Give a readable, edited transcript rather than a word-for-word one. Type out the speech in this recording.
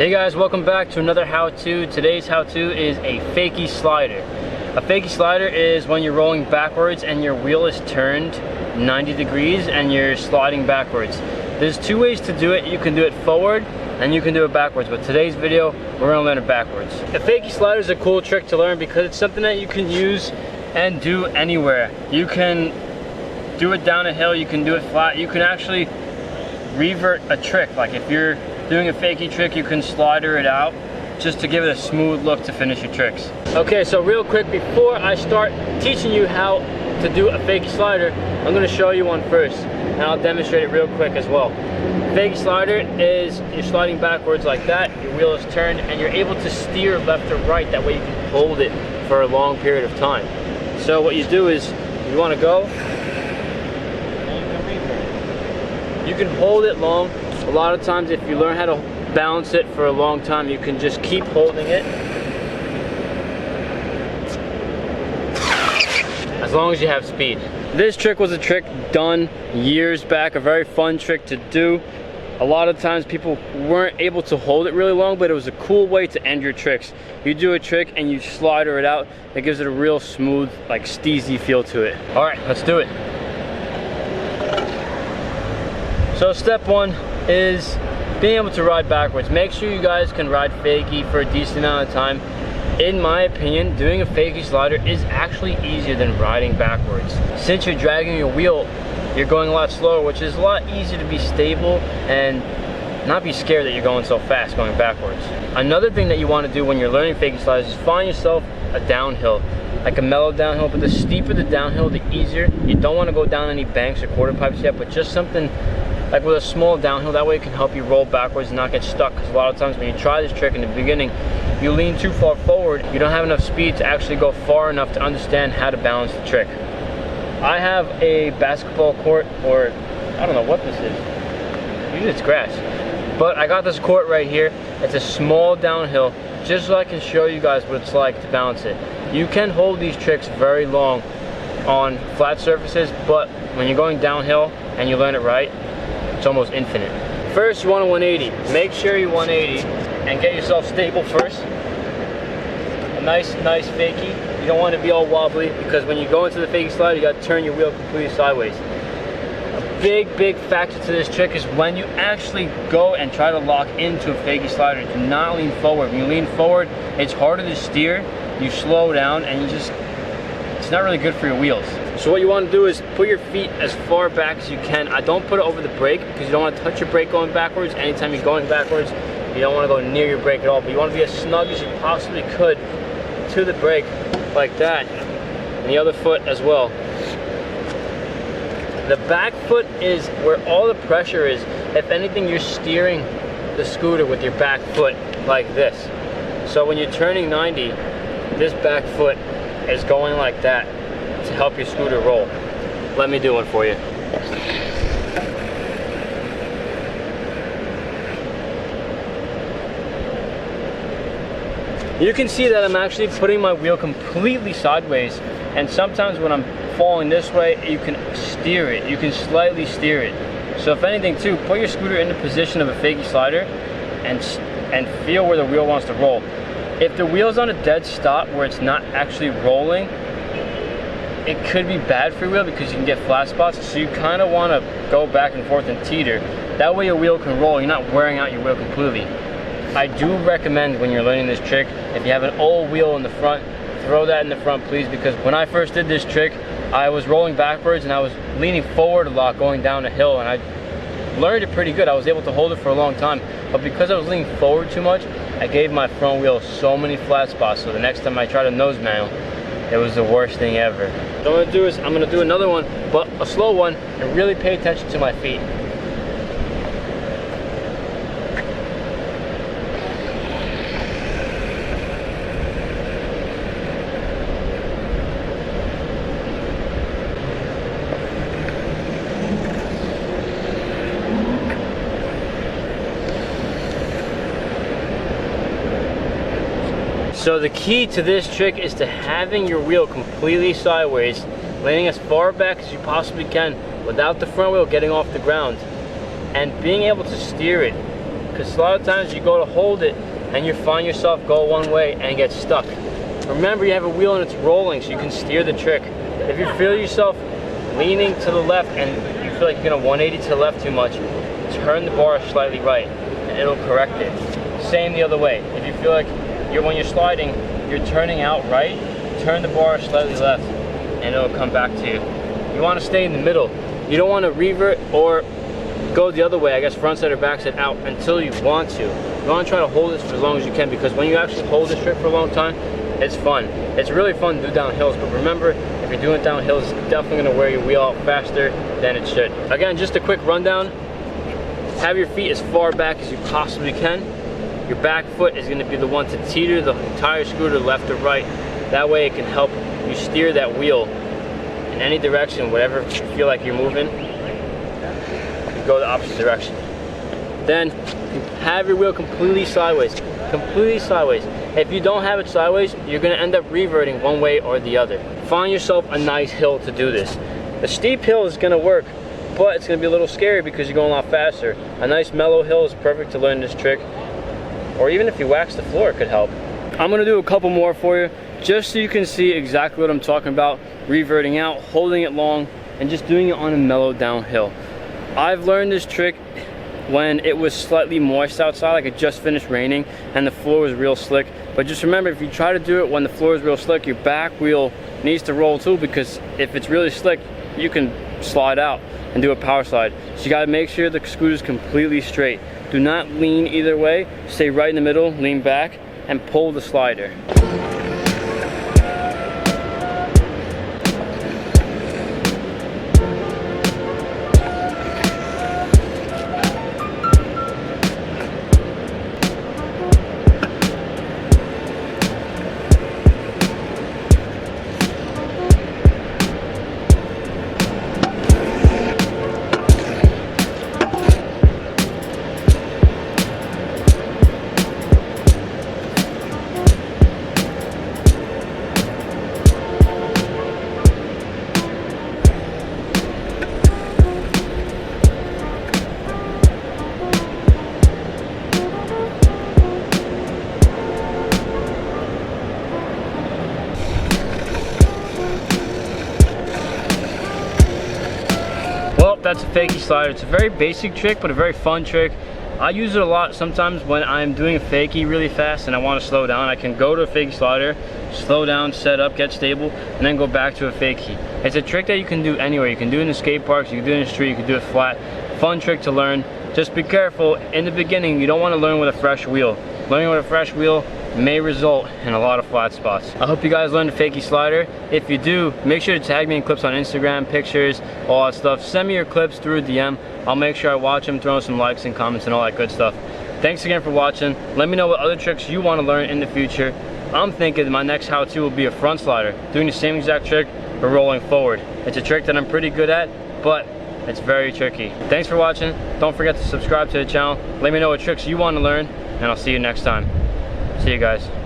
Hey guys, welcome back to another how-to. Today's how-to is a fakie slider. A fakie slider is when you're rolling backwards and your wheel is turned 90 degrees and you're sliding backwards. There's two ways to do it. You can do it forward and you can do it backwards, but today's video, we're gonna learn it backwards. A fakie slider is a cool trick to learn because it's something that you can use and do anywhere. You can do it down a hill, you can do it flat, you can actually revert a trick. Like if you're doing a fakie trick, you can slider it out just to give it a smooth look to finish your tricks. Okay, so real quick, before I start teaching you how to do a fakie slider, I'm gonna show you one first, and I'll demonstrate it real quick as well. Fakie slider is you're sliding backwards like that, your wheel is turned, and you're able to steer left or right. That way you can hold it for a long period of time. So what you do is, you wanna go, you can hold it long. A lot of times if you learn how to balance it for a long time, you can just keep holding it as long as you have speed. This trick was a trick done years back, a very fun trick to do. A lot of times people weren't able to hold it really long, but it was a cool way to end your tricks. You do a trick and you slider it out, it gives it a real smooth, like steezy feel to it. All right, let's do it. So step one is being able to ride backwards. Make sure you guys can ride fakie for a decent amount of time. In my opinion, doing a fakie slider is actually easier than riding backwards. Since you're dragging your wheel, you're going a lot slower, which is a lot easier to be stable and not be scared that you're going so fast going backwards. Another thing that you want to do when you're learning fakie sliders is find yourself a downhill, like a mellow downhill, but the steeper the downhill, the easier. You don't want to go down any banks or quarter pipes yet, but just something like with a small downhill. That way it can help you roll backwards and not get stuck, because a lot of times when you try this trick in the beginning, you lean too far forward, you don't have enough speed to actually go far enough to understand how to balance the trick. I have a basketball court, or I don't know what this is, usually it's grass, but I got this court right here. It's a small downhill, just so I can show you guys what it's like to balance it. You can hold these tricks very long on flat surfaces, but when you're going downhill and you learn it right, it's almost infinite. First, you want a 180. Make sure you 180 and get yourself stable first. A nice fakie. You don't want to be all wobbly, because when you go into the fakie slider, you got to turn your wheel completely sideways. A big factor to this trick is when you actually go and try to lock into a fakie slider, do not lean forward. When you lean forward, it's harder to steer. You slow down and it's not really good for your wheels. So what you want to do is put your feet as far back as you can. I don't put it over the brake, because you don't want to touch your brake going backwards. Anytime you're going backwards, you don't want to go near your brake at all, but you want to be as snug as you possibly could to the brake, like that, and the other foot as well. The back foot is where all the pressure is. If anything, you're steering the scooter with your back foot like this. So when you're turning 90, this back foot is going like that to help your scooter roll. Let me do one for you. You can see that I'm actually putting my wheel completely sideways, and sometimes when I'm falling this way, you can steer it. You can slightly steer it. So if anything too, put your scooter in the position of a fakie slider and feel where the wheel wants to roll. If the wheel's on a dead stop where it's not actually rolling, it could be bad for your wheel because you can get flat spots. So you kind of want to go back and forth and teeter. That way your wheel can roll. You're not wearing out your wheel completely. I do recommend when you're learning this trick, if you have an old wheel in the front, throw that in the front please, because when I first did this trick, I was rolling backwards and I was leaning forward a lot going down a hill, and I learned it pretty good. I was able to hold it for a long time, but because I was leaning forward too much, I gave my front wheel so many flat spots, so the next time I tried a nose manual, it was the worst thing ever. What I'm gonna do is, I'm gonna do another one, but a slow one, and really pay attention to my feet. So the key to this trick is to having your wheel completely sideways, leaning as far back as you possibly can without the front wheel getting off the ground, and being able to steer it because a lot of times you go to hold it and you find yourself go one way and get stuck. Remember, you have a wheel and it's rolling, so you can steer the trick. If you feel yourself leaning to the left and you feel like you're gonna 180 to the left too much, turn the bar slightly right and it'll correct it. Same the other way. If you feel like when you're sliding, you're turning out right, turn the bar slightly left and it'll come back to you. You wanna stay in the middle. You don't wanna revert or go the other way, I guess front side or back side out until you want to. You wanna try to hold this for as long as you can, because when you actually hold this trick for a long time, it's fun. It's really fun to do down hills, but remember, if you're doing it down hills, it's definitely gonna wear your wheel out faster than it should. Again, just a quick rundown. Have your feet as far back as you possibly can. Your back foot is gonna be the one to teeter the entire scooter left or right. That way it can help you steer that wheel in any direction, whatever you feel like you're moving, you go the opposite direction. Then have your wheel completely sideways, completely sideways. If you don't have it sideways, you're gonna end up reverting one way or the other. Find yourself a nice hill to do this. A steep hill is gonna work, but it's gonna be a little scary because you're going a lot faster. A nice mellow hill is perfect to learn this trick, or even if you wax the floor, it could help. I'm gonna do a couple more for you, just so you can see exactly what I'm talking about. Reverting out, holding it long, and just doing it on a mellow downhill. I've learned this trick when it was slightly moist outside, like it just finished raining and the floor was real slick. But just remember, if you try to do it when the floor is real slick, your back wheel needs to roll too, because if it's really slick, you can slide out and do a power slide. So you gotta make sure the scooter's completely straight. Do not lean either way, stay right in the middle, lean back, and pull the slider. Well, that's a fakie slider. It's a very basic trick, but a very fun trick. I use it a lot sometimes when I'm doing a fakie really fast and I want to slow down. I can go to a fakie slider, slow down, set up, get stable, and then go back to a fakie. It's a trick that you can do anywhere. You can do it in the skate parks, you can do it in the street, you can do it flat. Fun trick to learn. Just be careful, in the beginning, you don't want to learn with a fresh wheel. Learning with a fresh wheel may result in a lot of flat spots. I hope you guys learned the fakie slider. If you do, make sure to tag me in clips on Instagram, pictures, all that stuff. Send me your clips through a DM. I'll make sure I watch them, throw some likes and comments and all that good stuff. Thanks again for watching. Let me know what other tricks you want to learn in the future. I'm thinking my next how-to will be a front slider, doing the same exact trick but rolling forward. It's a trick that I'm pretty good at, but it's very tricky. Thanks for watching. Don't forget to subscribe to the channel. Let me know what tricks you want to learn, and I'll see you next time. See you guys.